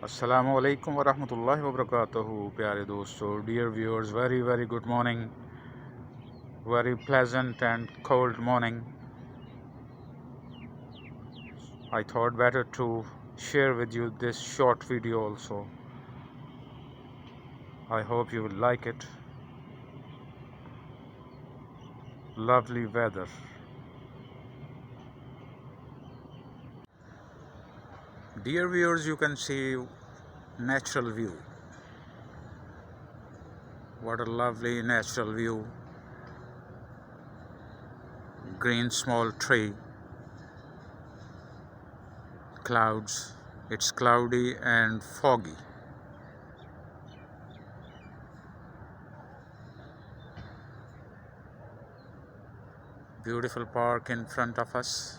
Assalamu alaikum wa rahmatullahi wa barakatuhu, प्यारे दोस्तों, dear viewers, very good morning, very pleasant and cold morning. I thought better to share with you this short video also. I hope you will like it. Lovely weather. Dear viewers, you can see natural view. What a lovely natural view. Green small tree. Clouds. It's cloudy and foggy. Beautiful park in front of us.